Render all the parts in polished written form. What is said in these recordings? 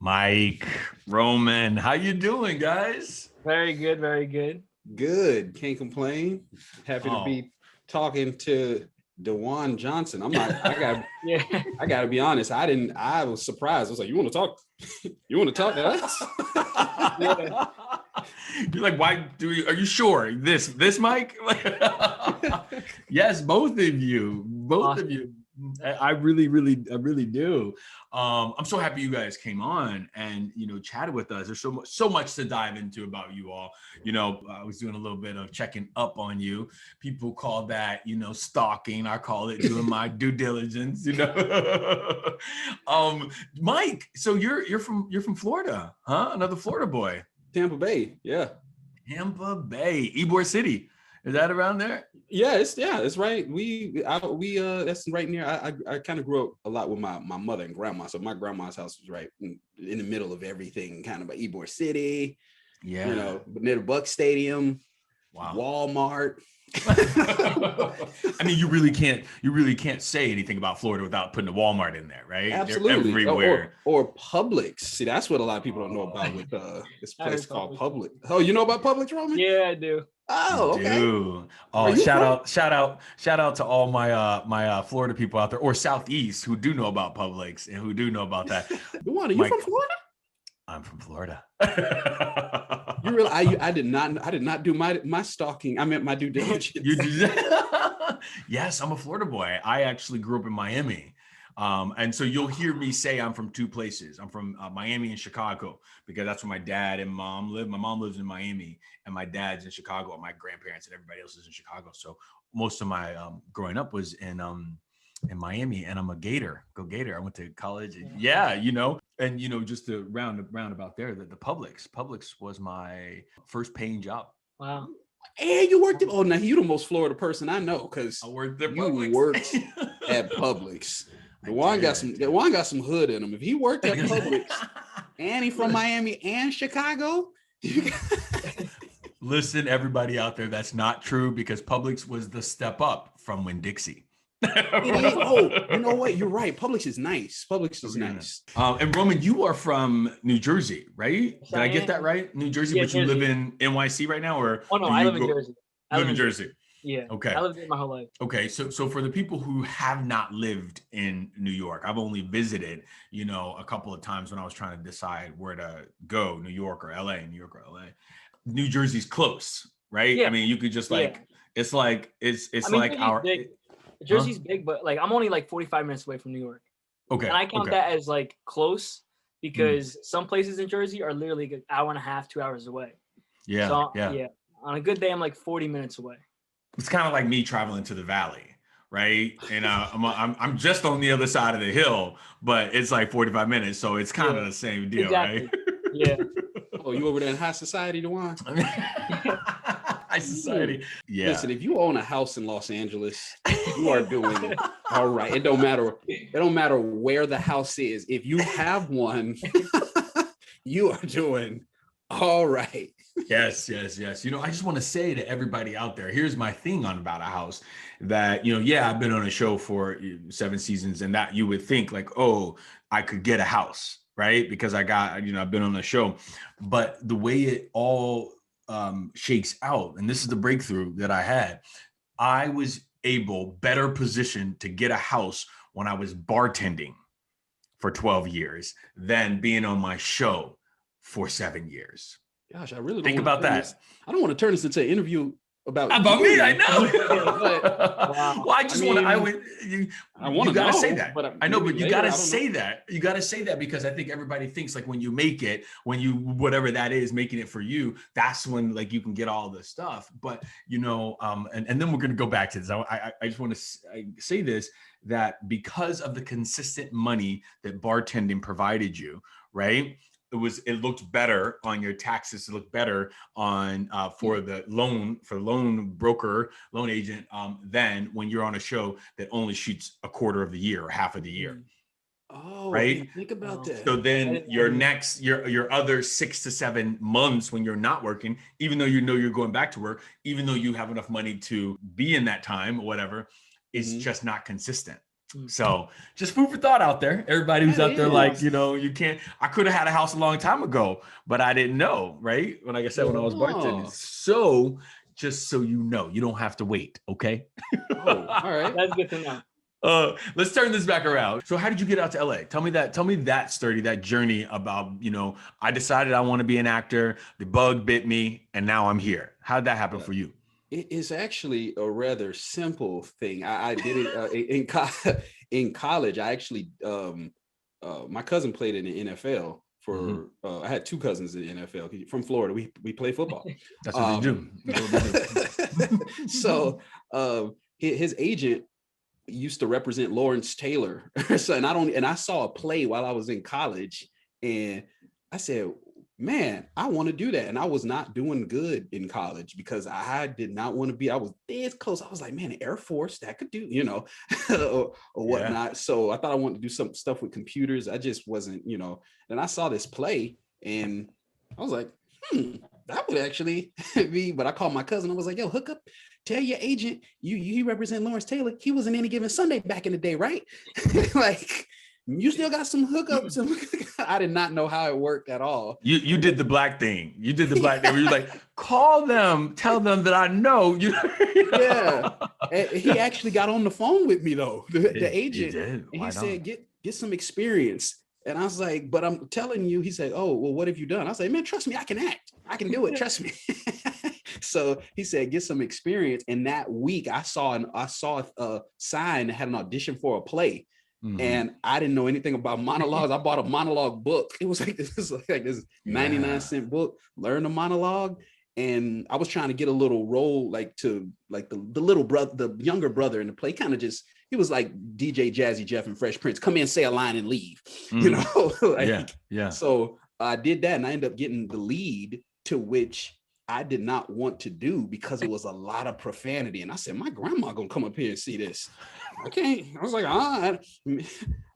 Mike, Roman, how you doing, guys? Very good, very good. Good. Can't complain. Happy to be talking to DaJuan Johnson. Yeah. I gotta be honest. I was surprised. I was like, you want to talk? You want to talk to us? Yeah. You're like, are you sure? This Mike? Yes, both of you. Both of you. I really do. I'm so happy you guys came on and chatted with us. There's so much to dive into about you all. I was doing a little bit of checking up on you. People call that stalking. I call it doing my due diligence. Mike, so you're from Florida, huh? Another Florida boy. Tampa Bay, yeah. Tampa Bay, Ybor City. Is that around there? Yeah, it's right. We that's right near. I kind of grew up a lot with my mother and grandma. So my grandma's house was right in the middle of everything, kind of by Ybor City. Yeah, near the Buck Stadium. Wow. Walmart. I mean, you really can't say anything about Florida without putting a Walmart in there, right? Absolutely. They're everywhere. Or Publix. See, that's what a lot of people don't know about with this place called Publix. Oh, you know about Publix, Roman? Yeah, I do. Oh, okay. Oh, shout out to all my Florida people out there, or Southeast, who do know about Publix and who do know about that. Are you from Florida? I'm from Florida. You realize I did not do my stalking. I meant my due diligence. Yes, I'm a Florida boy. I actually grew up in Miami. And so you'll hear me say I'm from two places. I'm from Miami and Chicago, because that's where my dad and mom live. My mom lives in Miami and my dad's in Chicago, and my grandparents and everybody else is in Chicago. So most of my growing up was in Miami, and I'm a Gator. Go Gator. I went to college. And just to round about there, the Publix was my first paying job. Wow. And you worked now you're the most Florida person I know, because I worked at Publix. Worked at Publix. Juan got some hood in him. If he worked at Publix and he from Miami and Chicago, listen, everybody out there, that's not true, because Publix was the step up from Winn-Dixie. Oh, you know what? You're right. Publix is nice. Nice. And Roman, you are from New Jersey, right? Yes, Did I get that right? New Jersey, yeah, but you live in NYC right now, or? Oh no, I live in Jersey. I live in Jersey. Yeah. Okay. I lived there my whole life. Okay. So for the people who have not lived in New York, I've only visited, a couple of times when I was trying to decide where to go, New York or LA. New Jersey's close, right? Yeah. I mean, you could just it's like our. Jersey's big, but I'm only 45 minutes away from New York. Okay. And I count that as close, because some places in Jersey are literally an hour and a half, 2 hours away. Yeah. So, yeah. On a good day, I'm 40 minutes away. It's kind of like me traveling to the valley, right? And I'm just on the other side of the hill, but it's 45 minutes, so it's kind of the same deal, exactly. Right? Yeah. Oh, you over there in high society, DaJuan? High society. Yeah. Listen, if you own a house in Los Angeles, you are doing all right. It don't matter where the house is. If you have one, you are doing all right. Yes. I just want to say to everybody out there, here's my thing about a house that, I've been on a show for 7 seasons, and that you would think I could get a house, right? Because I've been on a show, but the way it all shakes out, and this is the breakthrough that I had, I was better positioned to get a house when I was bartending for 12 years than being on my show for 7 years. Gosh, I really think about that. I don't want to turn this into an interview about me. I know. Wow. Well, I just want to. You gotta say that. But I know, but you gotta say that. You gotta say that, because I think everybody thinks when you make it, when you whatever that is, making it for you, that's when you can get all this stuff. But and then we're gonna go back to this. I just want to say this, that because of the consistent money that bartending provided you, right? It looked better on your taxes. It looked better on for the loan broker, loan agent, than when you're on a show that only shoots a quarter of the year or half of the year. Oh, right. Think about that. So then your other 6 to 7 months when you're not working, even though you're going back to work, even though you have enough money to be in that time or whatever, is just not consistent. So just food for thought out there. Everybody who's out there, like, you know, I could have had a house a long time ago, but I didn't know, right? When, like I said, when I was bartending. So just so you know, you don't have to wait. Okay. Oh, all right. That's good to know. Let's turn this back around. So how did you get out to LA? Tell me that story, that journey about, I decided I want to be an actor. The bug bit me and now I'm here. How did that happen for you? It is actually a rather simple thing. I did it in college. I actually, my cousin played in the NFL for, I had two cousins in the NFL from Florida. We play football. That's what they do. So his agent used to represent Lawrence Taylor. So, and I saw a play while I was in college and I said, man, I want to do that. And I was not doing good in college because I did not want to be, I was this close. I was like, man, the Air Force, that could do, or whatnot. Yeah. So I thought I wanted to do some stuff with computers. I just wasn't, and I saw this play and I was like, that would actually be, but I called my cousin. I was like, yo, hook up, tell your agent, you represent Lawrence Taylor. He was in Any Given Sunday back in the day, right? Like, you still got some hookups. I did not know how it worked at all. You did the black thing. You did the black thing where you're like, call them, tell them that I know. Yeah. And he actually got on the phone with me though, the agent. He did. And he said, get some experience. And I was like, but I'm telling you, he said, oh, well, what have you done? I was like, man, trust me, I can act. I can do it. Trust me. So he said, get some experience. And that week I saw a sign that had an audition for a play. Mm-hmm. And I didn't know anything about monologues. I bought a monologue book. It was like this 99-cent book, learn a monologue. And I was trying to get a little role, like the little brother, the younger brother in the play, he was like DJ Jazzy Jeff and Fresh Prince, come in, say a line and leave, Yeah. So I did that and I ended up getting the lead, to which I did not want to do because it was a lot of profanity. And I said, my grandma gonna come up here and see this. I can't. I was like, I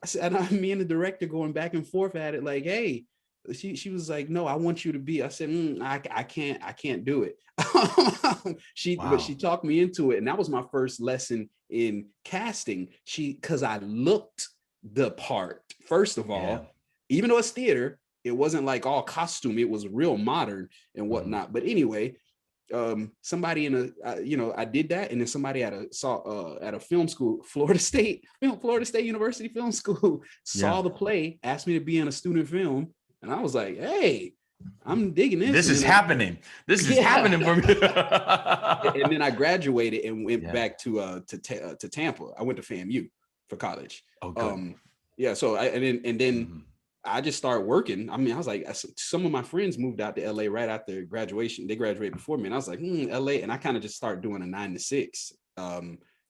said, me and the director going back and forth at it, like, hey, she was like, no, I want you to be. I said, I can't do it. But she talked me into it. And that was my first lesson in casting. Because I looked the part, first of all, even though it's theater, it wasn't like all costume. It was real modern and whatnot. But anyway, somebody I did that, and then somebody at a film school, Florida State University Film School, saw the play, asked me to be in a student film, and I was like, hey, I'm digging this. This is happening. This is happening for me. And then I graduated and went back to Tampa. I went to FAMU for college. Oh, good. So I just started working. I mean, I was like, some of my friends moved out to LA right after graduation. They graduated before me. And I was like, LA. And I kind of just started doing a 9 to 6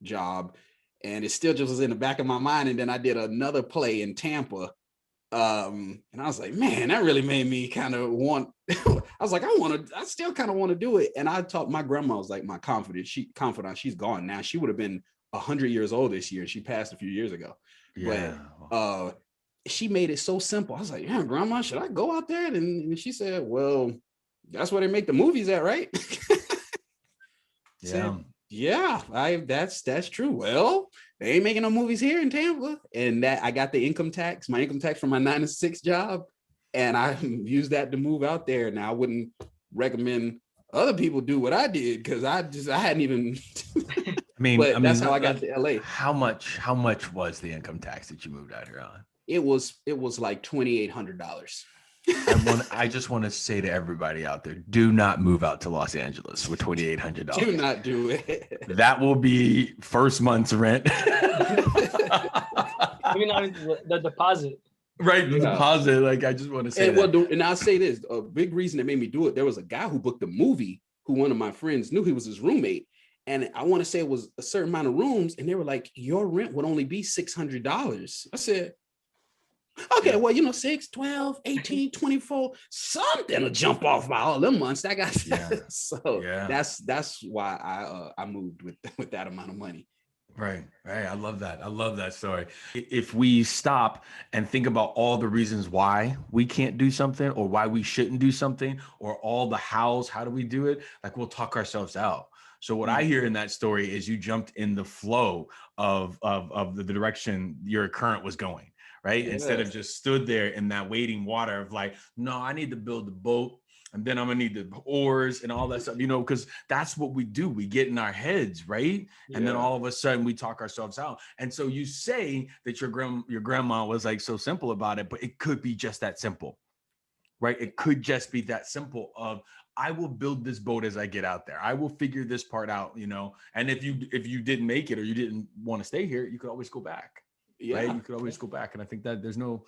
job. And it still just was in the back of my mind. And then I did another play in Tampa. And I was like, man, that really made me kind of want, I was like, I still kind of want to do it. And I taught, my grandma was like my confidant. She's gone now. She would have been 100 years old this year. She passed a few years ago. Yeah. But, she made it so simple. I was like, yeah, grandma, should I go out there? And she said, well, that's where they make the movies at, right? That's true. Well, they ain't making no movies here in Tampa. And that I got the my income tax from my 9 to 6 job. And I used that to move out there. Now I wouldn't recommend other people do what I did, because I hadn't even but that's how I got to LA. How much was the income tax that you moved out here on? It was like $2,800. I just want to say to everybody out there, do not move out to Los Angeles with $2,800. Do not do it. That will be first month's rent. Maybe not the deposit. Right, the deposit. Like, I just want to say and I'll say this, a big reason that made me do it, there was a guy who booked a movie who one of my friends knew. He was his roommate. And I want to say it was a certain amount of rooms. And they were like, your rent would only be $600. I said, okay, well, 6, 12, 18, 24, something will jump off by all them months. That got that's why I moved with that amount of money. Right. I love that story. If we stop and think about all the reasons why we can't do something, or why we shouldn't do something, or all the how do we do it, like, we'll talk ourselves out. So what I hear in that story is you jumped in the flow of the direction your current was going, right? Yes. Instead of just stood there in that waiting water of like, no, I need to build the boat. And then I'm gonna need the oars and all that stuff, because that's what we do. We get in our heads, right? And then all of a sudden we talk ourselves out. And so you say that your grandma was like so simple about it, but it could be just that simple, right? It could just be that simple of, I will build this boat as I get out there. I will figure this part out, And if you didn't make it or you didn't want to stay here, you could always go back. Yeah. Right? You could always go back. And I think that there's no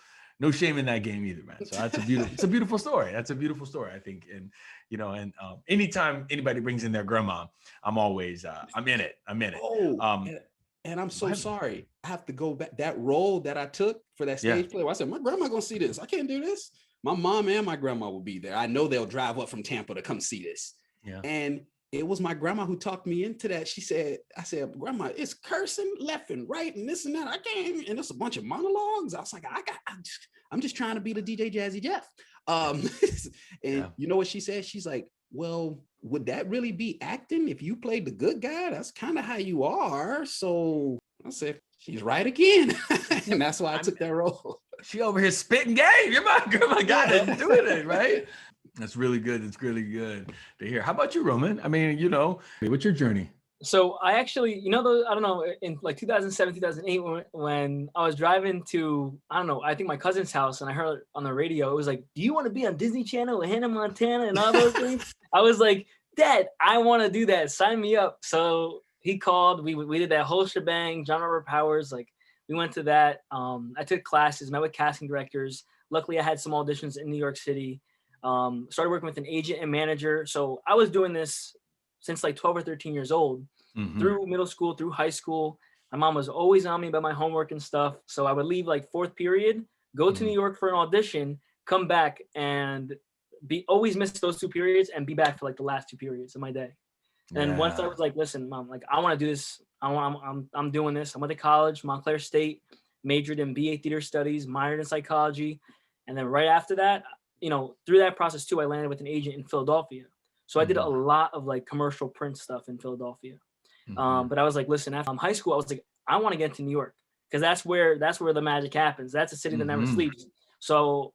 shame in that game either, man. So that's it's a beautiful story. That's a beautiful story, I think. And, anytime anybody brings in their grandma, I'm always, I'm in it. Oh, and I'm so sorry. I have to go back. That role that I took for that stage play, I said, my grandma gonna see this. I can't do this. My mom and my grandma will be there. I know they'll drive up from Tampa to come see this. Yeah. And it was my grandma who talked me into that. I said, Grandma, it's cursing left and right and this and that. I can't, and it's a bunch of monologues. I was like, I'm just trying to be the DJ Jazzy Jeff. You know what she said? She's like, well, would that really be acting if you played the good guy? That's kind of how you are. So I said, she's right again. And that's why I took that role. She over here spitting game. You're my grandma got it, doing it, right? That's really good. It's really good to hear. How about you, Roman? I mean, what's your journey? So I actually, I don't know, in like 2007, 2008, when I was driving to, I think my cousin's house, and I heard on the radio, it was like, do you want to be on Disney Channel with Hannah Montana and all those things? I was like, Dad, I want to do that. Sign me up. So he called, we did that whole shebang, John Robert Powers, like we went to that. I took classes, met with casting directors. Luckily I had some auditions in New York City. Started working with an agent and manager. So I was doing this since like 12 or 13 years old, through middle school, through high school. My mom was always on me about my homework and stuff. So I would leave like fourth period, go to New York for an audition, come back and always miss those 2 periods and be back for like the last 2 periods of my day. And once I was like, listen, Mom, like I want to do this. I'm doing this. I went to college, Montclair State, majored in BA theater studies, minored in psychology. And then right after that, through that process too, I landed with an agent in Philadelphia. So I did a lot of like commercial print stuff in Philadelphia. But I was like, listen, after high school, I was like, I want to get to New York because that's where the magic happens. That's a city that never sleeps. So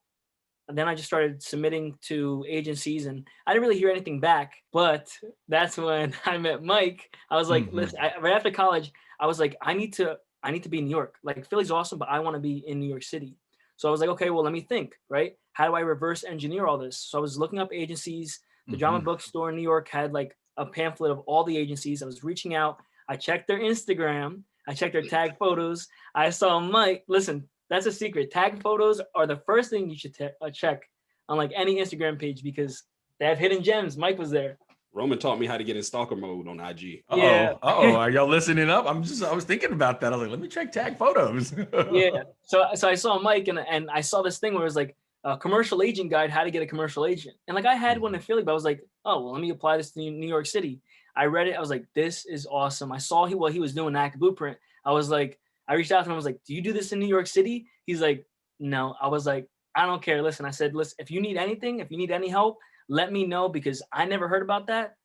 then I just started submitting to agencies and I didn't really hear anything back, but that's when I met Mike. I was like, listen, right after college, I was like, I need to be in New York. Like Philly's awesome, but I want to be in New York City. So I was like, okay, well, let me think, right? How do I reverse engineer all this? So I was looking up agencies. The Drama Bookstore in New York had like a pamphlet of all the agencies. I was reaching out. I checked their Instagram. I checked their tag photos. I saw Mike. Listen, that's a secret. Tag photos are the first thing you should check on like any Instagram page because they have hidden gems. Mike was there. Roman taught me how to get in stalker mode on IG. Yeah. Are y'all listening up? I was thinking about that. I was like, let me check tag photos. Yeah. So I saw Mike and I saw this thing where it was like a commercial agent guide, how to get a commercial agent. And like I had one in Philly, but I was like, oh, well, let me apply this to New York City. I read it. I was like, this is awesome. I saw what he was doing, Act Blueprint. I was like, I reached out to him. I was like, do you do this in New York City? He's like, no. I was like, I don't care. Listen, I said, listen, if you need anything, if you need any help, let me know because I never heard about that,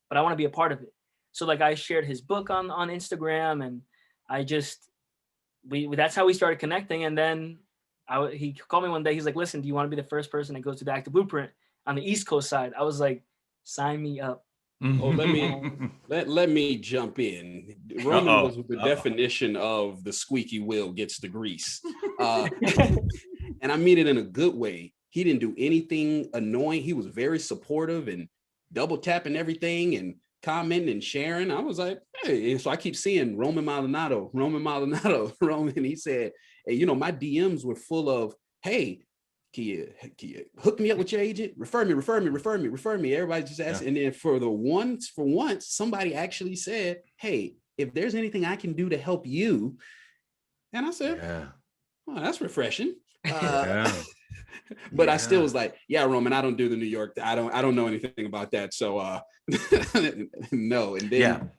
but I want to be a part of it. So like I shared his book on Instagram and I just, that's how we started connecting. And then he called me one day. He's like, listen, do you want to be the first person that goes to the Active Blueprint on the East Coast side? I was like, sign me up. Oh, let me jump in. Roman was the definition of the squeaky wheel gets the grease. And I mean it in a good way. He didn't do anything annoying. He was very supportive and double tapping everything and commenting and sharing. I was like, hey, and so I keep seeing Roman Maldonado. Roman, he said, hey, my DMs were full of, hey, can you hook me up with your agent? Refer me. Everybody just asked. And then for once, somebody actually said, hey, if there's anything I can do to help you. And I said, oh, that's refreshing. But I still was like, yeah, Roman, I don't do the New York. I don't know anything about that. So no. And then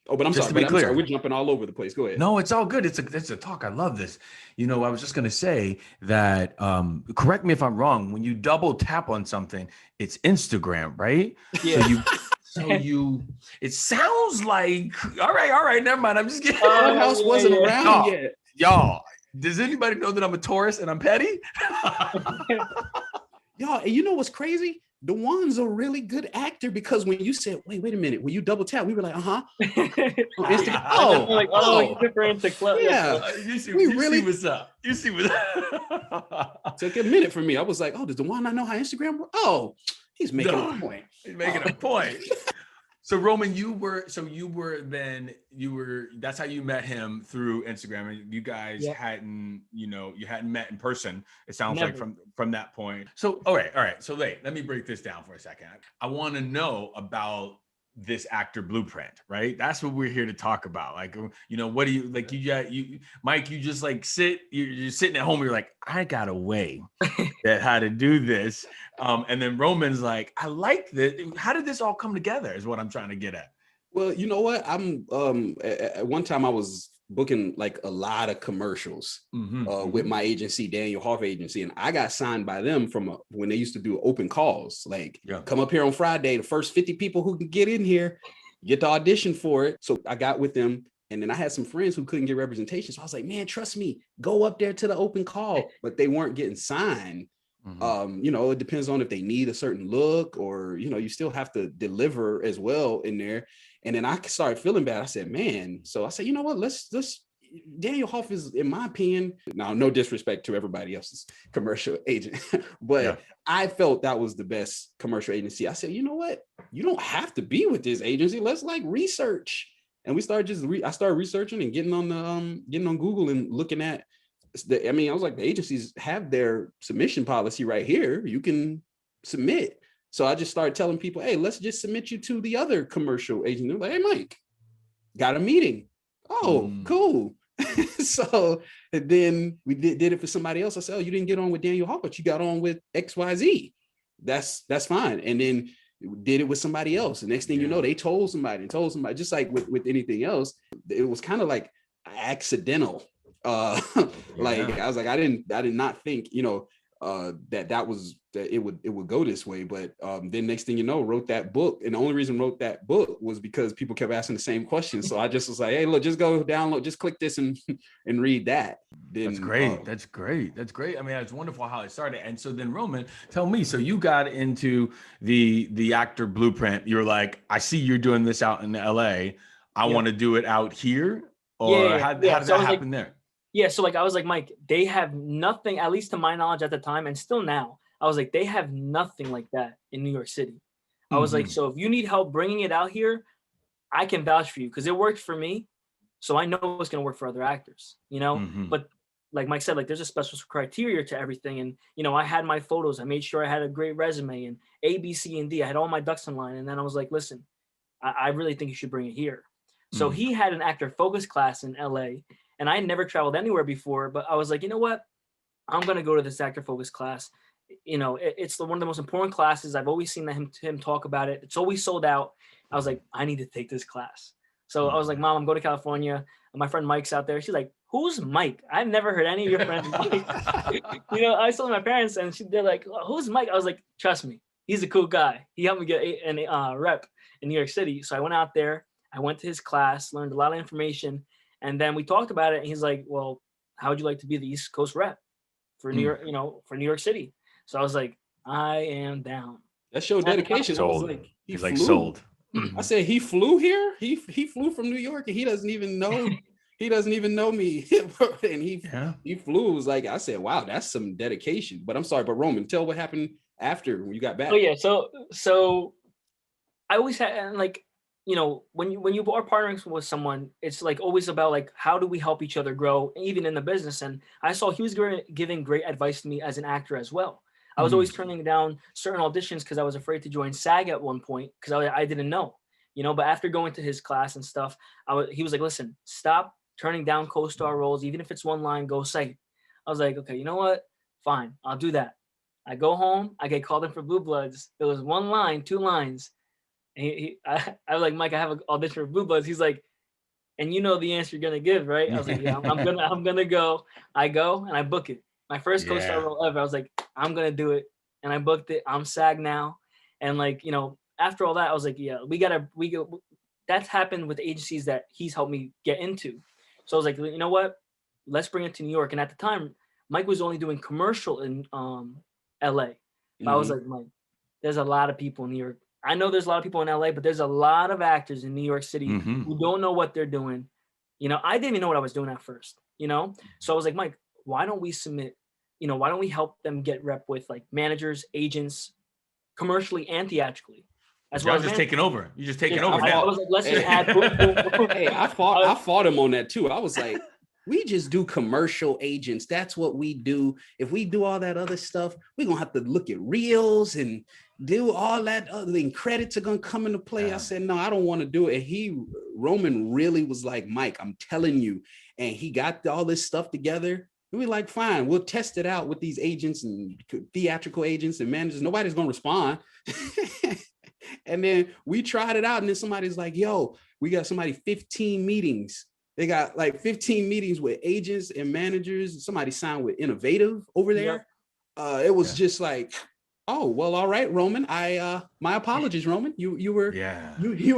but I'm sorry, we're jumping all over the place. Go ahead. No, it's all good. It's a talk. I love this. I was just gonna say that. Correct me if I'm wrong. When you double tap on something, it's Instagram, right? Yeah. So it sounds like, all right, never mind. I'm just kidding. Clubhouse wasn't around yet. Y'all, does anybody know that I'm a Taurus and I'm petty? Y'all, and you know what's crazy? DaJuan's a really good actor, because when you said, wait a minute, when you double tap, we were like, on Instagram. You're different to club. Yeah. You see what's up. You see what's up. Took a minute for me. I was like, oh, does DaJuan not know how Instagram works? Oh, he's making a point. He's making a point. So Roman, that's how you met him, through Instagram, and you guys hadn't met in person. It sounds like from that point. So, all right. So let me break this down for a second. I want to know about this actor blueprint, right? That's what we're here to talk about. Like, what do you like? You Mike, you just like you're sitting at home. You're like, I got a way that how to do this. And then Roman's like, I like this. How did this all come together? Is what I'm trying to get at. Well, you know what? I'm at one time I was booking like a lot of commercials with my agency, Daniel Hoff Agency, and I got signed by them from when they used to do open calls. Like, come up here on Friday, the first 50 people who can get in here, get the audition for it. So I got with them, and then I had some friends who couldn't get representation. So I was like, man, trust me, go up there to the open call. But they weren't getting signed. It depends on if they need a certain look, or you still have to deliver as well in there. And then I started feeling bad. I said, man. So I said, you know what? Let's Daniel Hoff is, in my opinion, now no disrespect to everybody else's commercial agent, but I felt that was the best commercial agency. I said, you know what? You don't have to be with this agency. Let's like research. And we started I started researching and getting on Google and looking at. I was like, the agencies have their submission policy right here. You can submit. So I just started telling people, hey, let's just submit you to the other commercial agent. They're like, hey, Mike, got a meeting. Oh, cool. So and then we did it for somebody else. I said, oh, you didn't get on with Daniel Hall, but you got on with XYZ. That's fine. And then did it with somebody else. The next thing you know, they told somebody, just like with anything else. It was kind of like accidental. I was like, I did not think, that it would go this way. But then next thing you know, wrote that book. And the only reason I wrote that book was because people kept asking the same questions. So I just was like, hey, look, just go download, just click this and read that. Then, That's great. That's great. I mean, it's wonderful how it started. And so then Roman, tell me, so you got into the actor blueprint. You're like, I see you're doing this out in LA. I want to do it out here. Or how did that happen there? Yeah, so like I was like, Mike, they have nothing, at least to my knowledge at the time, and still now, I was like, they have nothing like that in New York City. I was like, so if you need help bringing it out here, I can vouch for you, because it worked for me. So I know it's going to work for other actors, But like Mike said, like there's a special criteria to everything. And, I had my photos. I made sure I had a great resume and A, B, C, and D. I had all my ducks in line. And then I was like, listen, I really think you should bring it here. So he had an actor focus class in LA. And I had never traveled anywhere before, but I was like, you know what? I'm going to go to this actor focus class. It's one of the most important classes. I've always seen him talk about it. It's always sold out. I was like, I need to take this class. So I was like, Mom, I'm going to California. And my friend Mike's out there. She's like, who's Mike? I've never heard any of your friends Mike. I told my parents, and they're like, who's Mike? I was like, trust me, he's a cool guy. He helped me get a rep in New York City. So I went out there. I went to his class, learned a lot of information. And then we talked about it, and he's like, well, how would you like to be the East Coast rep for New York, for New York City? So I was like, I am down. That showed dedication. Sold. He's like sold. I said, he flew here. He flew from New York, and he doesn't even know. He doesn't even know me. And he flew. It was like, I said, wow, that's some dedication. But I'm sorry, but Roman, tell what happened after when you got back. Oh yeah. So I always had, and like, when you are partnering with someone, it's like always about like, how do we help each other grow, even in the business? And I saw he was giving great advice to me as an actor as well. I was always turning down certain auditions because I was afraid to join SAG at one point because I didn't know, but after going to his class and stuff, he was like, listen, stop turning down co-star roles. Even if it's one line, go say it. I was like, okay, you know what? Fine, I'll do that. I go home, I get called in for Blue Bloods. It was one line, 2 lines. I was like, Mike, I have an audition for Blue Bloods. He's like, and you know the answer you're gonna give, right? I was like, yeah, I'm gonna go. I go and I book it. My first co-star role ever. I was like, I'm gonna do it, and I booked it. I'm SAG now, and like, after all that, I was like, yeah, that's happened with agencies that he's helped me get into. So I was like, you know what? Let's bring it to New York. And at the time, Mike was only doing commercial in LA. But I was like, Mike, there's a lot of people in New York. I know there's a lot of people in LA, but there's a lot of actors in New York City who don't know what they're doing. You know, I didn't even know what I was doing at first, you know? So I was like, Mike, why don't we submit, you know, why don't we help them get rep with like managers, agents, commercially and theatrically? As well as just taking over. You're just taking yeah, over now. I was like, let's just add. Hey, I fought him on that too. I was like, we just do commercial agents. That's what we do. If we do all that other stuff, we're going to have to look at reels and do all that other thing. Credits are going to come into play. Yeah. I said, no, I don't want to do it. And Roman really was like, Mike, I'm telling you. And he got all this stuff together. And we're like, fine, we'll test it out with these agents and theatrical agents and managers. Nobody's going to respond. And then we tried it out. And then somebody's like, yo, we got 15 meetings. They got like 15 meetings with agents and managers. Somebody signed with Innovative over there. Yep. It was just like, oh, well, all right, Roman. My apologies, Roman. You were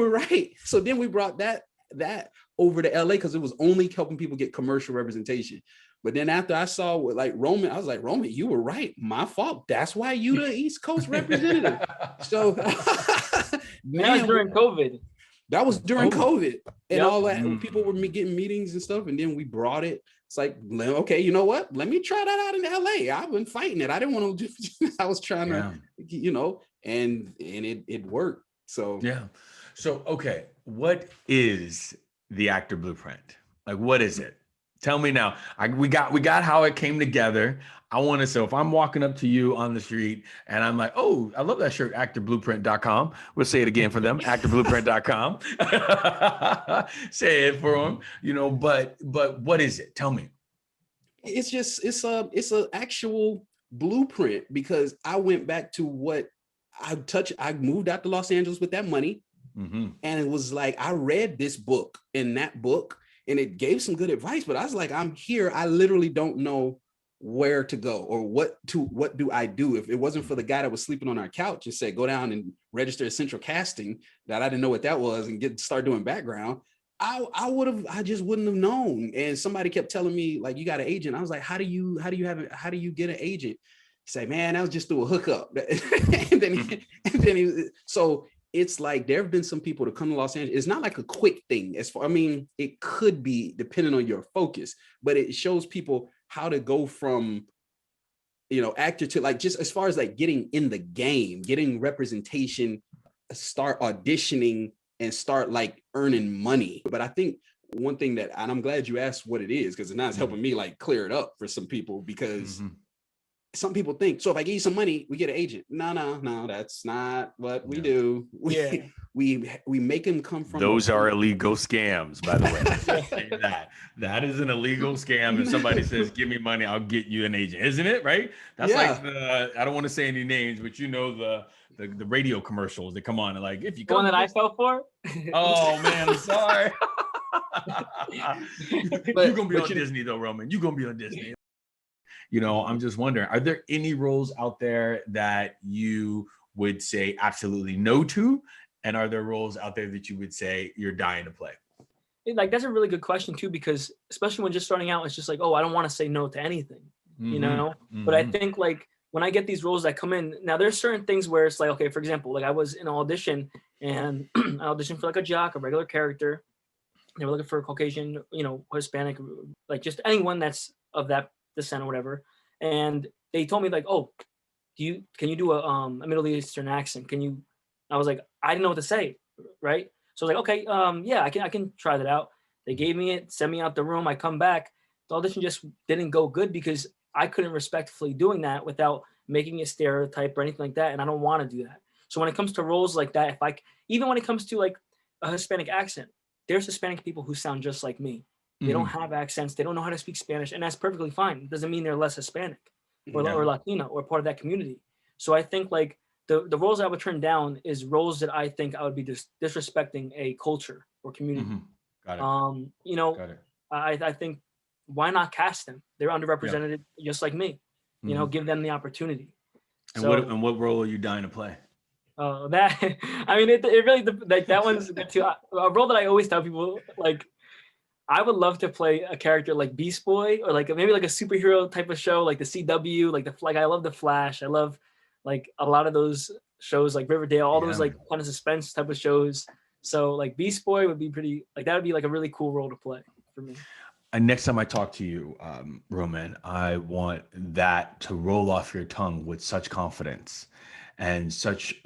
right. So then we brought that over to LA because it was only helping people get commercial representation. But then after I saw what like Roman, I was like, Roman, you were right. My fault. That's why you the East Coast representative. So that was during COVID. That was during COVID and all that. People were getting meetings and stuff. And then we brought it. It's like, okay, you know what? Let me try that out in LA. I've been fighting it. I didn't want to do, I was trying to, you know, and it worked. So, yeah. So, okay. What is the actor blueprint? Like, what is it? Tell me now. We got how it came together. I want to, so if I'm walking up to you on the street and I'm like, oh, I love that shirt, actorblueprint.com. We'll say it again for them, actorblueprint.com. Say it for them, you know, but what is it? Tell me. It's a actual blueprint because I went back to what I moved out to Los Angeles with that money. And it was like, I read this book in that book and it gave some good advice, but I was like, I'm here. I literally don't know where to go or what do I do? If it wasn't for the guy that was sleeping on our couch and said, go down and register as central casting, that I didn't know what that was and start doing background, I just wouldn't have known. And somebody kept telling me like, you got an agent. I was like, how do you get an agent? He said, man, that was just through a hookup. and then so it's like, there have been some people to come to Los Angeles. It's not like a quick thing it could be depending on your focus, but it shows people how to go from, you know, actor to like, just as far as like getting in the game, getting representation, start auditioning and start like earning money. But I think one thing and I'm glad you asked what it is, because now it's helping me like clear it up for some people, because some people think, so if I give you some money, we get an agent. No, that's not what we do. We make them come from. Those are illegal scams, by the way. that is an illegal scam. If somebody says, give me money, I'll get you an agent. Isn't it? Right? That's like I don't want to say any names, but you know, the radio commercials that come on and like, if you come. The one that I fell for? Oh man, I'm sorry. You're going to be on Disney though, Roman. You're going to be on Disney. You know, I'm just wondering, are there any roles out there that you would say absolutely no to? And are there roles out there that you would say you're dying to play? Like, that's a really good question too, because especially when just starting out, it's just like, oh, I don't want to say no to anything, you know? But I think like when I get these roles that come in, now there's certain things where it's like, okay, for example, like I was in an audition and I auditioned for like a jock, a regular character. They were looking for a Caucasian, you know, Hispanic, like just anyone that's of that descent or whatever. And they told me like, oh, can you do a Middle Eastern accent? I was like, I didn't know what to say, right? So I was like, okay, yeah, I can try that out. They gave me it, sent me out the room. I come back, the audition just didn't go good because I couldn't respectfully doing that without making a stereotype or anything like that, and I don't want to do that. So when it comes to roles like that, even when it comes to like a Hispanic accent, there's Hispanic people who sound just like me. They don't have accents. They don't know how to speak Spanish, and that's perfectly fine. It doesn't mean they're less Hispanic or Latino or part of that community. So I think like the roles I would turn down is roles that I think I would be disrespecting a culture or community. Got it. You know, I think why not cast them? They're underrepresented just like me. You know, give them the opportunity. And what role are you dying to play? Oh, that I mean, it really like that one's good too. A role that I always tell people, like, I would love to play a character like Beast Boy, or like maybe like a superhero type of show, like the CW, like I love the Flash. I love like a lot of those shows, like Riverdale, all those like kind of suspense type of shows. So like Beast Boy would be pretty, like that would be like a really cool role to play for me. And next time I talk to you, Roman, I want that to roll off your tongue with such confidence and such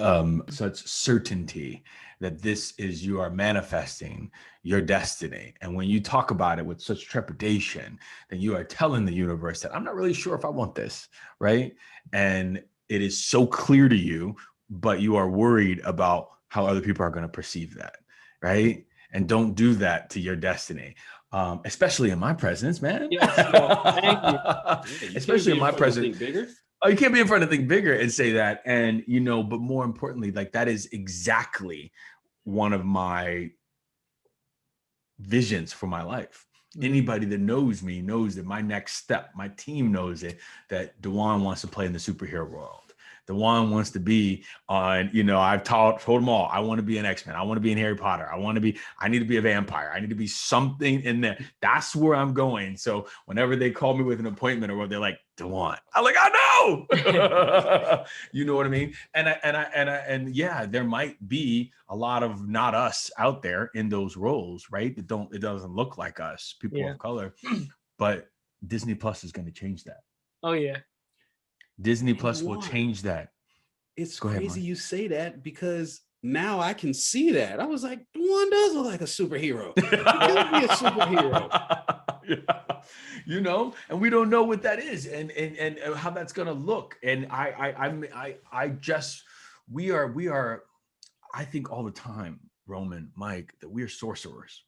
certainty that this is, you are manifesting your destiny. And when you talk about it with such trepidation, then you are telling the universe that I'm not really sure if I want this, right? And it is so clear to you, but you are worried about how other people are going to perceive that, right? And don't do that to your destiny. Especially in my presence, man. Yes, thank you. You Especially in my presence. Think bigger. Oh, you can't be in front of Think Bigger and say that. And, you know, but more importantly, like that is exactly one of my visions for my life. Anybody that knows me knows that my next step, my team knows it, that DaJuan wants to play in the superhero world. DaJuan wants to be on, you know, I've told them all, I want to be an X-Men. I want to be in Harry Potter. I need to be a vampire. I need to be something in there. That's where I'm going. So whenever they call me with an appointment or they're like, DaJuan, I'm like, I know. You know what I mean? And yeah, there might be a lot of not us out there in those roles, right? It doesn't look like us, people of color, but Disney Plus is going to change that. Oh yeah. Disney Plus will change that. It's crazy you say that, because now I can see that. I was like, DaJuan does look like a superhero. He could be a superhero. Yeah. You know, and we don't know what that is and how that's gonna look. And we are, I think all the time, Roman, Mike, that we are sorcerers.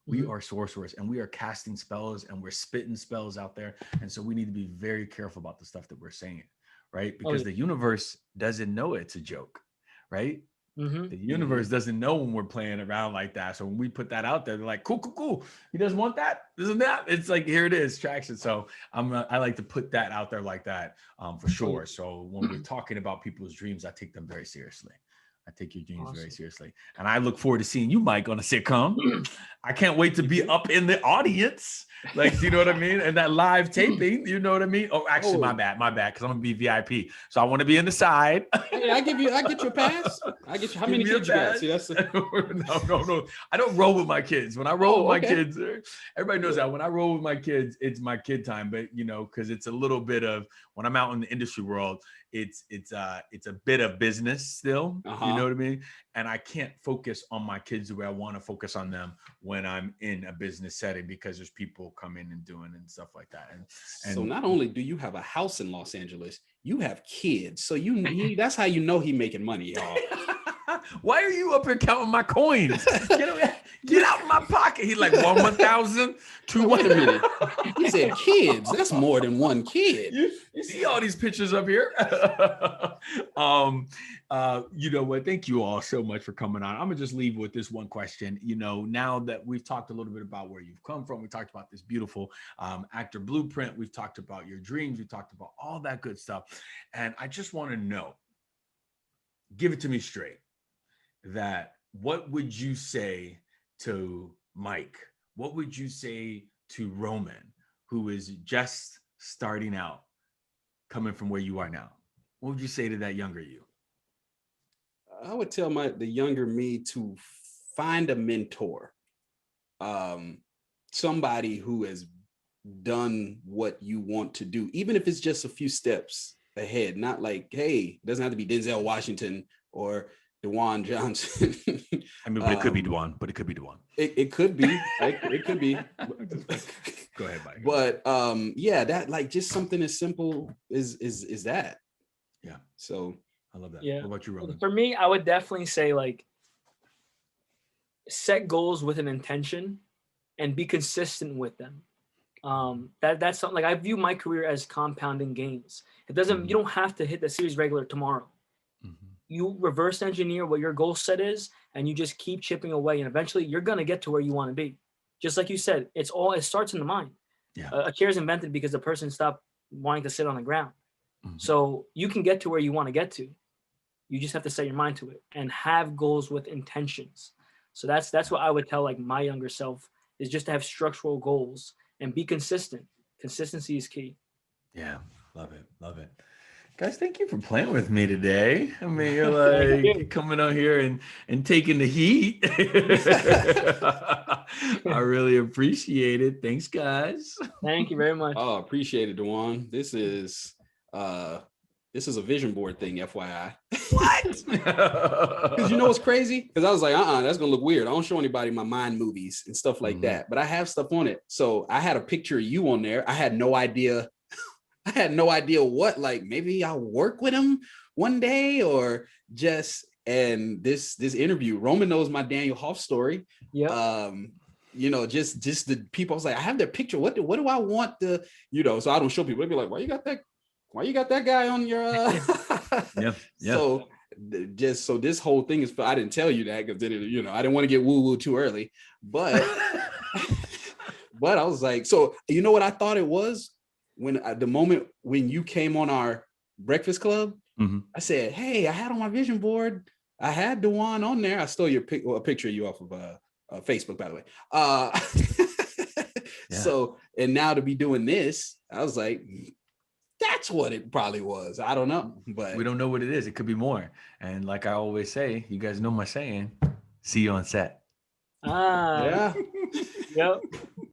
We are sorcerers, and we are casting spells, and we're spitting spells out there. And so we need to be very careful about the stuff that we're saying, right? Because the universe doesn't know it's a joke, right? The universe doesn't know when we're playing around like that. So when we put that out there, they're like, cool. He doesn't want that. Isn't that? It's like, here it is, traction. So I like to put that out there like that for sure. So when we're talking about people's dreams, I take them very seriously. I take your dreams very seriously. And I look forward to seeing you, Mike, on a sitcom. I can't wait to be up in the audience. Like, you know what I mean? And that live taping, you know what I mean? Oh, actually, my bad. Because I'm going to be VIP. So I want to be in the side. Hey, I get you a pass. I get you. How many kids you got? See, that's No. I don't roll with my kids. When I roll with my kids, everybody knows that. When I roll with my kids, it's my kid time. But, you know, because it's a little bit of, when I'm out in the industry world, it's a bit of business still, you know what I mean? And I can't focus on my kids the way I want to focus on them when I'm in a business setting, because there's people coming and doing and stuff like that. And so not only do you have a house in Los Angeles, you have kids. So that's how you know he making money, y'all. Why are you up here counting my coins? Get out of my pocket. He's like 1,000, 2. Wait a minute. He said kids. That's more than one kid. You see all these pictures up here. You know what? Thank you all so much for coming on. I'm gonna just leave with this one question. You know, now that we've talked a little bit about where you've come from, we talked about this beautiful actor blueprint. We've talked about your dreams. We talked about all that good stuff. And I just want to know, give it to me straight, that what would you say to Mike? What would you say to Roman, who is just starting out, coming from where you are now? What would you say to that younger you? I would tell the younger me to find a mentor, somebody who has done what you want to do, even if it's just a few steps ahead. Not like, hey, it doesn't have to be Denzel Washington or DaJuan Johnson. I mean, but it could be DaJuan. It could be. It could be. It could be. Go ahead, Mike. But yeah, that, like, just something as simple is that. Yeah. So I love that. Yeah. What about you, Roman? For me, I would definitely say, like, set goals with an intention and be consistent with them. That's something, like, I view my career as compounding gains. It doesn't, you don't have to hit the series regular tomorrow. You reverse engineer what your goal set is, and you just keep chipping away, and eventually you're going to get to where you want to be. Just like you said, it starts in the mind. Yeah. A chair is invented because the person stopped wanting to sit on the ground. So you can get to where you want to get to. You just have to set your mind to it and have goals with intentions. So that's what I would tell like my younger self, is just to have structural goals and be consistent. Consistency is key. Yeah, love it, love it. Guys, thank you for playing with me today. I mean, you're like coming on here and taking the heat. I really appreciate it. Thanks, guys. Thank you very much. Oh, appreciate it, DaJuan. This is a vision board thing, FYI. What? Because you know what's crazy? Because I was like, that's gonna look weird. I don't show anybody my mind movies and stuff like that, but I have stuff on it. So I had a picture of you on there. I had no idea what, like, maybe I'll work with him one day or just, and this interview, Roman knows my Daniel Hoff story. Yeah. You know, just the people, I was like, I have their picture. What do I want to, you know, so I don't show people. They'd be like, why you got that guy on your Yeah. So just, so this whole thing is, I didn't tell you that because then, you know, I didn't want to get woo too early, but but I was like, so you know what I thought it was? When the moment when you came on our Breakfast Club, I said, hey, I had on my vision board, I had DaJuan on there. I stole your a picture of you off of Facebook, by the way. So, and now to be doing this, I was like, that's what it probably was. I don't know, but we don't know what it is. It could be more. And like I always say, you guys know my saying, see you on set. Yeah. Yep.